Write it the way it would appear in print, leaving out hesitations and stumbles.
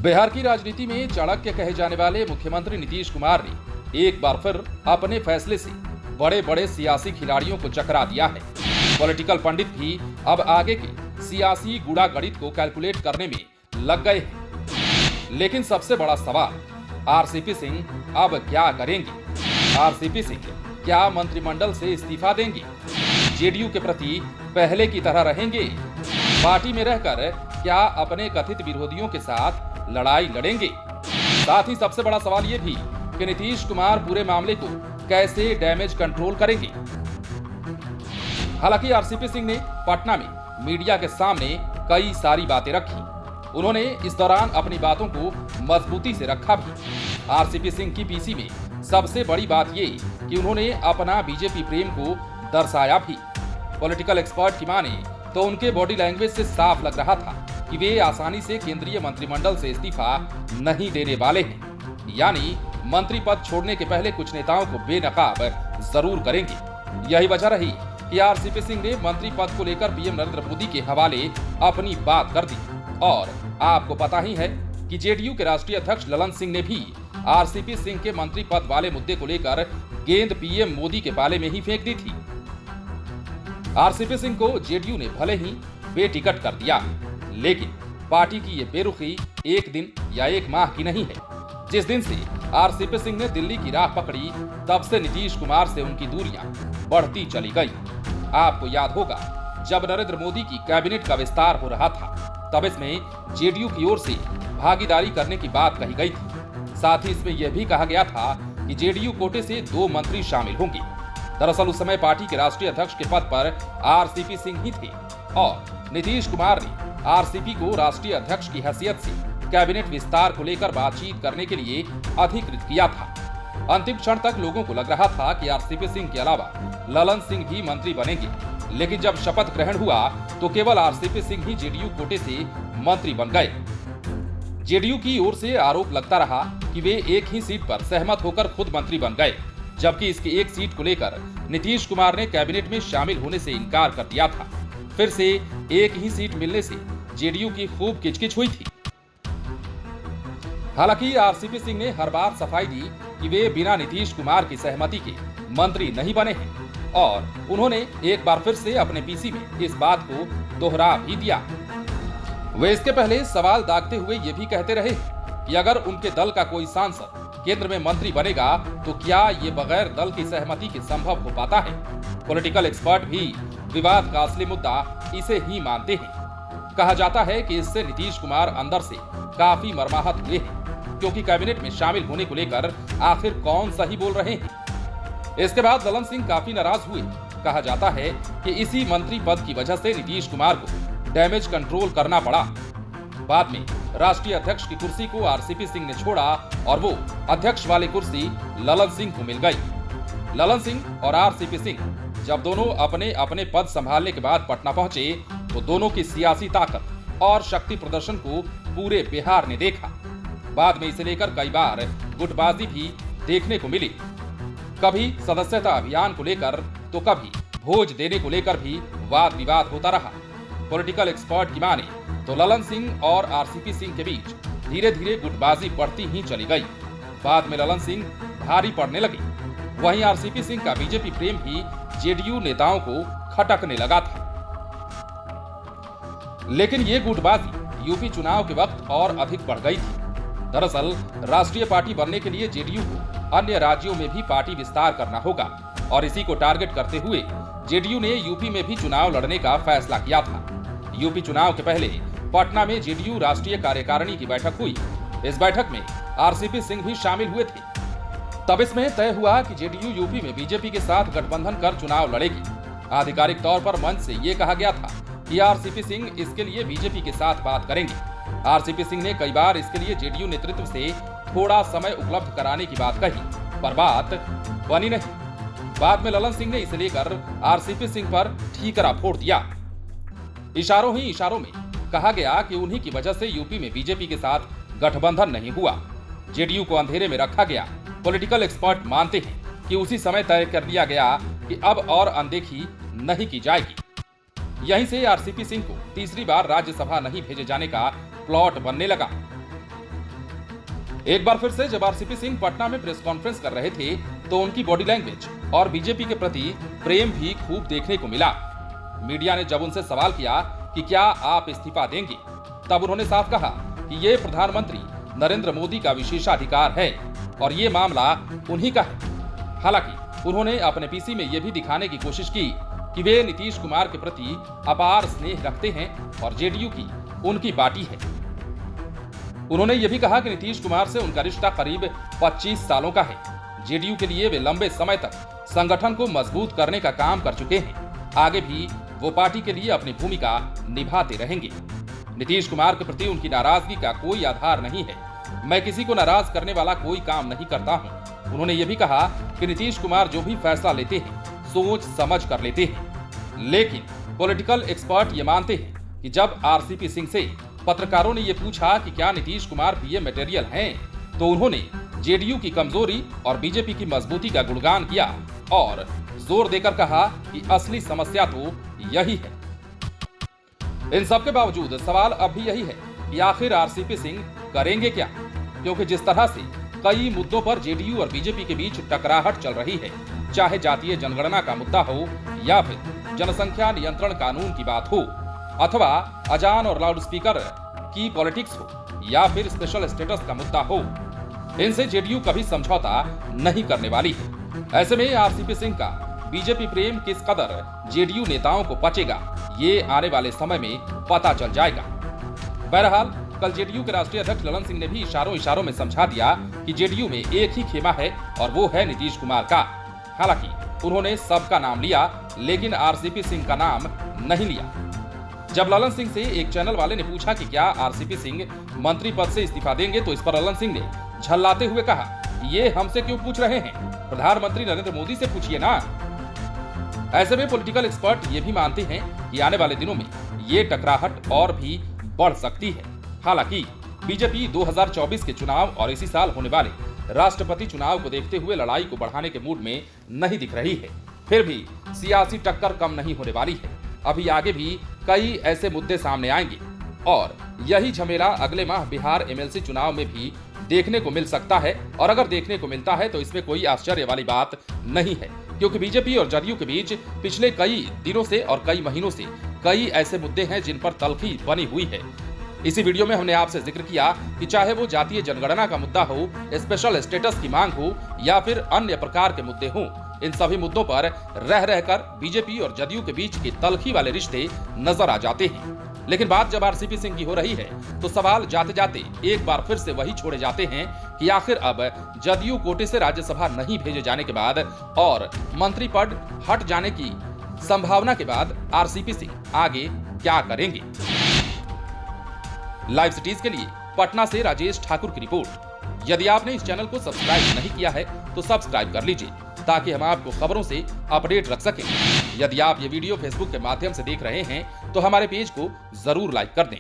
बिहार की राजनीति में चाणक्य कहे जाने वाले मुख्यमंत्री नीतीश कुमार ने एक बार फिर अपने फैसले से बड़े बड़े सियासी खिलाड़ियों को चकरा दिया है। पॉलिटिकल पंडित भी अब आगे के सियासी गुणा गणित को कैलकुलेट करने में लग गए हैं। लेकिन सबसे बड़ा सवाल, आरसीपी सिंह अब क्या करेंगे? आरसीपी सिंह क्या मंत्रिमंडल से इस्तीफा देंगे? जेडीयू के प्रति पहले की तरह रहेंगे? पार्टी में रहकर क्या अपने कथित विरोधियों के साथ लड़ाई लड़ेंगे? साथ ही सबसे बड़ा सवाल ये भी कि नीतीश कुमार पूरे मामले को कैसे डैमेज कंट्रोल करेंगे। हालांकि आरसीपी सिंह ने पटना में मीडिया के सामने कई सारी बातें रखी। उन्होंने इस दौरान अपनी बातों को मजबूती से रखा भी। आरसीपी सिंह की पीसी में सबसे बड़ी बात ये कि उन्होंने अपना बीजेपी प्रेम को दर्शाया भी। पॉलिटिकल एक्सपर्ट की माने तो उनके बॉडी लैंग्वेज से साफ लग रहा था कि वे आसानी से केंद्रीय मंत्रिमंडल से इस्तीफा नहीं देने वाले हैं। यानी मंत्री पद छोड़ने के पहले कुछ नेताओं को बेनकाब जरूर करेंगे। यही वजह रही कि आरसीपी सिंह ने मंत्री पद को लेकर पीएम नरेंद्र मोदी के हवाले अपनी बात कर दी। और आपको पता ही है कि जेडीयू के राष्ट्रीय अध्यक्ष ललन सिंह ने भी आरसीपी सिंह के मंत्री पद वाले मुद्दे को लेकर गेंद पीएम मोदी के पाले में ही फेंक दी थी। आरसीपी सिंह को जेडीयू ने भले ही बेटिकट कर दिया, लेकिन पार्टी की ये बेरुखी एक दिन या एक माह की नहीं है। जिस दिन से आरसीपी सिंह ने दिल्ली की राह पकड़ी, तब से नीतीश कुमार से उनकी दूरियां बढ़ती चली गई। आपको याद होगा, जब नरेंद्र मोदी की कैबिनेट का विस्तार हो रहा था, तब इसमें जेडीयू की ओर से भागीदारी करने की बात कही गई थी। साथ ही इसमें यह भी कहा गया था कि जेडीयू कोटे से 2 मंत्री शामिल होंगे। दरअसल उस समय पार्टी के राष्ट्रीय अध्यक्ष के पद पर आरसीपी सिंह ही थे और नीतीश कुमार ने आरसीपी को राष्ट्रीय अध्यक्ष की हैसियत से कैबिनेट विस्तार को लेकर बातचीत करने के लिए अधिकृत किया था। अंतिम क्षण तक लोगों को लग रहा था कि आरसीपी सिंह के अलावा ललन सिंह भी मंत्री बनेंगे, लेकिन जब शपथ ग्रहण हुआ तो केवल आरसीपी सिंह ही जेडीयू कोटे से मंत्री बन गए। जेडीयू की ओर से आरोप लगता रहा कि वे एक ही सीट पर सहमत होकर खुद मंत्री बन गए, जबकि इसकी एक सीट को लेकर नीतीश कुमार ने कैबिनेट में शामिल होने से इनकार कर दिया था। फिर से एक ही सीट मिलने से जेडीयू की खूब किचकिच हुई थी। हालांकि आरसीपी सिंह ने हर बार सफाई दी कि वे बिना नीतीश कुमार की सहमति के मंत्री नहीं बने हैं और उन्होंने एक बार फिर से अपने पीसी में इस बात को दोहरा भी दिया। वे इसके पहले सवाल दागते हुए ये भी कहते रहे कि अगर उनके दल का कोई सांसद केंद्र में मंत्री बनेगा तो क्या ये बगैर दल की सहमति के संभव हो पाता है। पॉलिटिकल एक्सपर्ट भी विवाद का असली मुद्दा इसे ही मानते हैं। कहा जाता है कि इससे नीतीश कुमार अंदर से काफी मर्माहत हुए हैं, क्योंकि कैबिनेट में शामिल होने को लेकर आखिर कौन सही बोल रहे हैं। इसके बाद ललन सिंह काफी नाराज हुए। कहा जाता है कि इसी मंत्री पद की वजह से नीतीश कुमार को डैमेज कंट्रोल करना पड़ा। बाद में राष्ट्रीय अध्यक्ष की कुर्सी को आरसीपी सिंह ने छोड़ा और वो अध्यक्ष वाली कुर्सी ललन सिंह को मिल गई। ललन सिंह और आरसीपी सिंह जब दोनों अपने अपने पद संभालने के बाद पटना पहुंचे तो दोनों की सियासी ताकत और शक्ति प्रदर्शन को पूरे बिहार ने देखा। बाद में इसे लेकर कई बार गुटबाजी भी देखने को मिली। कभी सदस्यता अभियान को लेकर तो कभी भोज देने को लेकर भी वाद विवाद होता रहा। पॉलिटिकल एक्सपर्ट की माने तो ललन सिंह और आरसीपी सिंह के बीच धीरे धीरे गुटबाजी बढ़ती ही चली गई। बाद में ललन सिंह भारी पड़ने लगे। वहीं आरसीपी सिंह का बीजेपी प्रेम भी जेडीयू नेताओं को खटकने लगा था। लेकिन ये गुटबाजी यूपी चुनाव के वक्त और अधिक बढ़ गई थी। दरअसल राष्ट्रीय पार्टी बनने के लिए जेडीयू को अन्य राज्यों में भी पार्टी विस्तार करना होगा और इसी को टारगेट करते हुए जेडीयू ने यूपी में भी चुनाव लड़ने का फैसला किया था। यूपी चुनाव के पहले पटना में जेडीयू राष्ट्रीय कार्यकारिणी की बैठक हुई। इस बैठक में आरसीपी सिंह भी शामिल हुए थे। तब इसमें तय हुआ कि जेडीयू यूपी में बीजेपी के साथ गठबंधन कर चुनाव लड़ेगी। आधिकारिक तौर पर मंच से ये कहा गया था कि आरसीपी सिंह इसके लिए बीजेपी के साथ बात करेंगे। आरसीपी सिंह ने कई बार इसके लिए जेडीयू नेतृत्व से थोड़ा समय उपलब्ध कराने की बात कही, पर बात बनी नहीं। बाद में ललन सिंह ने इसे लेकर आरसीपी सिंह पर ठीकरा फोड़ दिया। इशारों ही इशारों में कहा गया कि उन्हीं की वजह से यूपी में बीजेपी के साथ गठबंधन नहीं हुआ, जेडीयू को अंधेरे में रखा गया। पॉलिटिकल एक्सपर्ट मानते हैं कि उसी समय तय कर लिया गया कि अब और अनदेखी नहीं की जाएगी। यहीं से आरसीपी सिंह को तीसरी बार राज्यसभा नहीं भेजे जाने का प्लॉट बनने लगा। एक बार फिर से जब आरसीपी सिंह पटना में प्रेस कॉन्फ्रेंस कर रहे थे तो उनकी बॉडी लैंग्वेज और बीजेपी के प्रति प्रेम भी खूब देखने को मिला। मीडिया ने जब उनसे सवाल किया कि क्या आप इस्तीफा देंगे, तब उन्होंने साफ कहा कि ये प्रधानमंत्री नरेंद्र मोदी का विशेषाधिकार है और ये मामला उन्हीं का है। हालांकि उन्होंने अपने पीसी में ये भी दिखाने की कोशिश की कि वे नीतीश कुमार के प्रति अपार स्नेह रखते हैं और जेडीयू की उनकी पार्टी है। उन्होंने ये भी कहा कि नीतीश कुमार से उनका रिश्ता करीब 25 सालों का है। जेडीयू के लिए वे लंबे समय तक संगठन को मजबूत करने का काम कर चुके हैं। आगे भी वो पार्टी के लिए अपनी भूमिका निभाते रहेंगे। नीतीश कुमार के प्रति उनकी नाराजगी का कोई आधार नहीं है। मैं किसी को नाराज करने वाला कोई काम नहीं करता हूं। उन्होंने ये भी कहा कि नीतीश कुमार जो भी फैसला लेते हैं सोच समझ कर लेते हैं। लेकिन पॉलिटिकल एक्सपर्ट ये मानते हैं कि जब आरसीपी सिंह से पत्रकारों ने ये पूछा कि क्या नीतीश कुमार पीएम मटेरियल हैं, तो उन्होंने जेडीयू की कमजोरी और बीजेपी की मजबूती का गुणगान किया और जोर देकर कहा कि असली समस्या तो यही है। इन सब के बावजूद सवाल अब भी यही है कि आखिर आरसीपी सिंह करेंगे क्या, क्योंकि जिस तरह से कई मुद्दों पर जेडीयू और बीजेपी के बीच टकराहट चल रही है, चाहे जातीय जनगणना का मुद्दा हो या फिर जनसंख्या नियंत्रण कानून की बात हो अथवा अजान और लाउडस्पीकर की पॉलिटिक्स हो या फिर स्पेशल स्टेटस का मुद्दा हो, इनसे जेडीयू कभी समझौता नहीं करने वाली है। ऐसे में आरसीपी सिंह का बीजेपी प्रेम किस कदर जेडीयू नेताओं को पचेगा, ये आने वाले समय में पता चल जाएगा। बहरहाल कल जेडीयू के राष्ट्रीय अध्यक्ष ललन सिंह ने भी इशारों में समझा दिया कि जेडीयू में एक ही खेमा है और वो है नीतीश कुमार का। हालांकि उन्होंने सबका नाम लिया लेकिन आरसीपी सिंह का नाम नहीं लिया। जब ललन सिंह से एक चैनल वाले ने पूछा कि क्या आरसीपी सिंह मंत्री पद से इस्तीफा देंगे, तो इस पर ललन सिंह ने झल्लाते हुए कहा कि ये हमसे क्यों पूछ रहे हैं, प्रधानमंत्री नरेंद्र मोदी से पूछिए ना। ऐसे में पॉलिटिकल एक्सपर्ट ये भी मानते हैं कि आने वाले दिनों में ये टकराहट और भी बढ़ सकती है। हालांकि बीजेपी 2024 के चुनाव और इसी साल होने वाले राष्ट्रपति चुनाव को देखते हुए लड़ाई को बढ़ाने के मूड में नहीं दिख रही है। फिर भी सियासी टक्कर कम नहीं होने वाली है। अभी आगे भी कई ऐसे मुद्दे सामने आएंगे और यही झमेला अगले माह बिहार एमएलसी चुनाव में भी देखने को मिल सकता है। और अगर देखने को मिलता है तो इसमें कोई आश्चर्य वाली बात नहीं है, क्योंकि बीजेपी और जदयू के बीच पिछले कई दिनों से और कई महीनों से कई ऐसे मुद्दे हैं जिन पर तल्खी बनी हुई है। इसी वीडियो में हमने आपसे जिक्र किया कि चाहे वो जातीय जनगणना का मुद्दा हो, स्पेशल स्टेटस की मांग हो या फिर अन्य प्रकार के मुद्दे हों, इन सभी मुद्दों पर रह रहकर बीजेपी और जदयू के बीच के तल्खी वाले रिश्ते नजर आ जाते हैं। लेकिन बात जब आरसीपी सिंह की हो रही है तो सवाल जाते जाते एक बार फिर से वही छोड़े जाते हैं कि आखिर अब जदयू कोटे से राज्यसभा नहीं भेजे जाने के बाद और मंत्री पद हट जाने की संभावना के बाद आरसीपी सिंह आगे क्या करेंगे। लाइव सिटीज के लिए पटना से राजेश ठाकुर की रिपोर्ट। यदि आपने इस चैनल को सब्सक्राइब नहीं किया है तो सब्सक्राइब कर लीजिए ताकि हम आपको खबरों से अपडेट रख सकें। यदि आप ये वीडियो फेसबुक के माध्यम से देख रहे हैं तो हमारे पेज को जरूर लाइक कर दें।